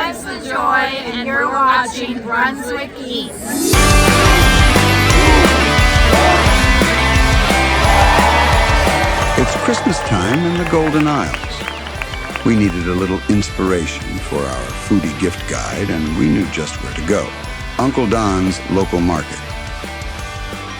Life's the Joy, and you're watching Brunswick Eats. It's Christmas time in the Golden Isles. We needed a little inspiration for our foodie gift guide, and we knew just where to go. Uncle Don's local market.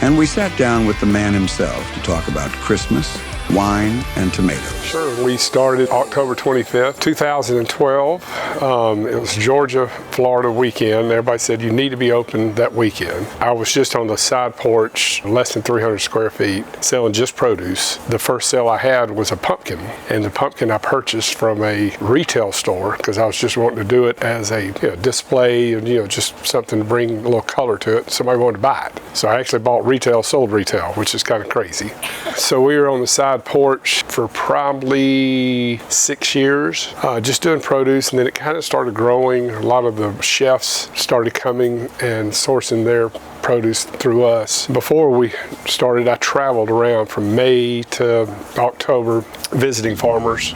And we sat down with the man himself to talk about Christmas, wine, and tomatoes. Sure. We started October 25th, 2012. It was Georgia, Florida weekend. Everybody said you need to be open that weekend. I was just on the side porch, less than 300 square feet, selling just produce. The first sale I had was a pumpkin, and the pumpkin I purchased from a retail store because I was just wanting to do it as a display and just something to bring a little color to it. Somebody wanted to buy it. So I actually bought retail, sold retail, which is kind of crazy. So we were on the side porch for probably 6 years, just doing produce, and then it kind of started growing. A lot of the chefs started coming and sourcing their produce through us. Before we started, I traveled around from May to October visiting farmers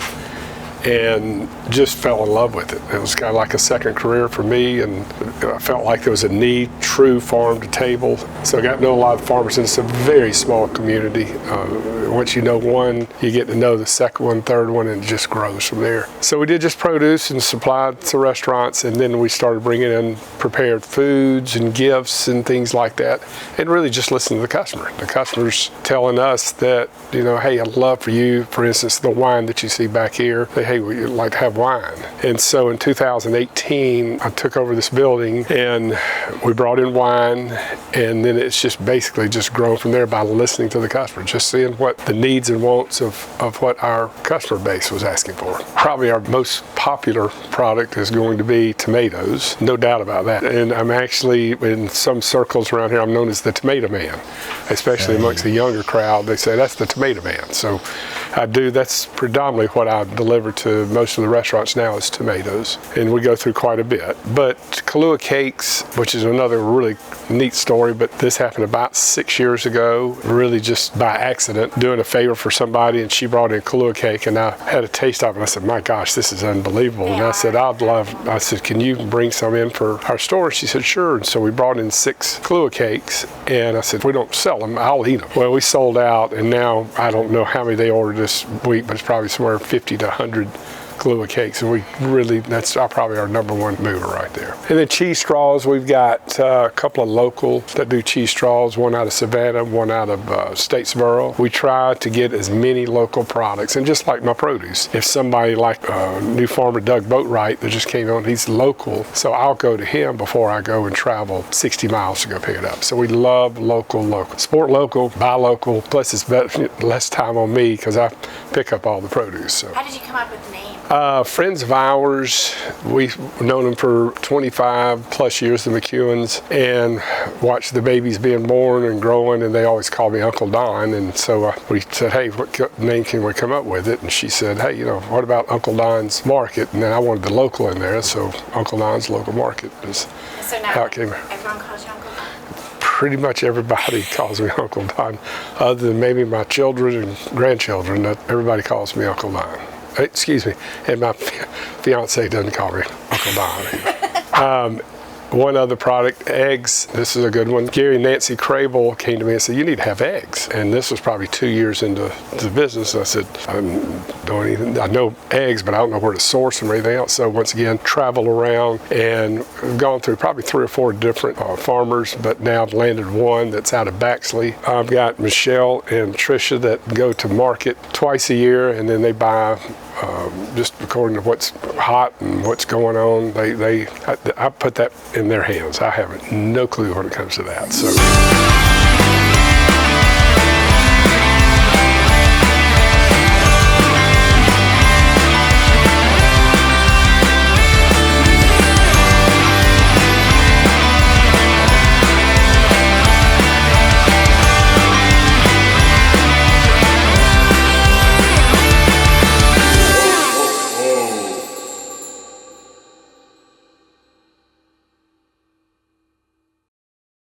and just fell in love with it. It was kind of like a second career for me, and I felt like there was a need, true farm to table. So I got to know a lot of farmers, and it's a very small community. Once you know one, you get to know the second one, third one, and it just grows from there. So we did just produce and supplied to restaurants, and then we started bringing in prepared foods and gifts and things like that, and really just listen to the customer. The customer's telling us that, hey, I'd love for you, for instance, the wine that you see back here. Hey, we'd like to have wine. And so in 2018, I took over this building and we brought in wine, and then it's just basically just grown from there by listening to the customer, just seeing what the needs and wants of what our customer base was asking for. Probably our most popular product is going to be tomatoes, no doubt about that. And I'm actually, in some circles around here, I'm known as the tomato man, especially amongst the younger crowd. They say that's the tomato man. So that's predominantly what I deliver to most of the restaurants now is tomatoes, and we go through quite a bit. But Kahlua cakes, which is another really neat story, but this happened about 6 years ago, really just by accident, doing a favor for somebody, and she brought in Kahlua cake, and I had a taste of it, and I said, my gosh, this is unbelievable. And I said, can you bring some in for our store? And she said, sure. And so we brought in 6 Kahlua cakes, and I said, if we don't sell them, I'll eat them. Well, we sold out, and now I don't know how many they ordered this week, but it's probably somewhere 50 to 100 Kahlua cakes, and that's probably our number one mover right there. And then cheese straws, we've got a couple of local that do cheese straws, one out of Savannah, one out of Statesboro. We try to get as many local products, and just like my produce, if somebody like new farmer Doug Boatwright that just came on, he's local, so I'll go to him before I go and travel 60 miles to go pick it up. So we love local. Support local, buy local, plus it's less time on me because I pick up all the produce. So. How did you come up with the name? Friends of ours, we've known them for 25 plus years, the McEwens, and watched the babies being born and growing, and they always called me Uncle Don. And so we said, hey, what name can we come up with it? And she said, hey, what about Uncle Don's Market? And then I wanted the local in there, so Uncle Don's Local Market is how it came. Everyone calls you Uncle Don? Pretty much everybody calls me Uncle Don, other than maybe my children and grandchildren. Everybody calls me Uncle Don. Excuse me, and my fiance doesn't call me Uncle Don either. One other product, eggs. This is a good one. Gary and Nancy Crable came to me and said, you need to have eggs. And this was probably 2 years into the business. I said, I know eggs, but I don't know where to source them or anything else. So once again, travel around and gone through probably 3 or 4 different farmers, but now I've landed one that's out of Baxley. I've got Michelle and Tricia that go to market twice a year, and then they buy just according to what's hot and what's going on. I put that in their hands. I have no clue when it comes to that. So.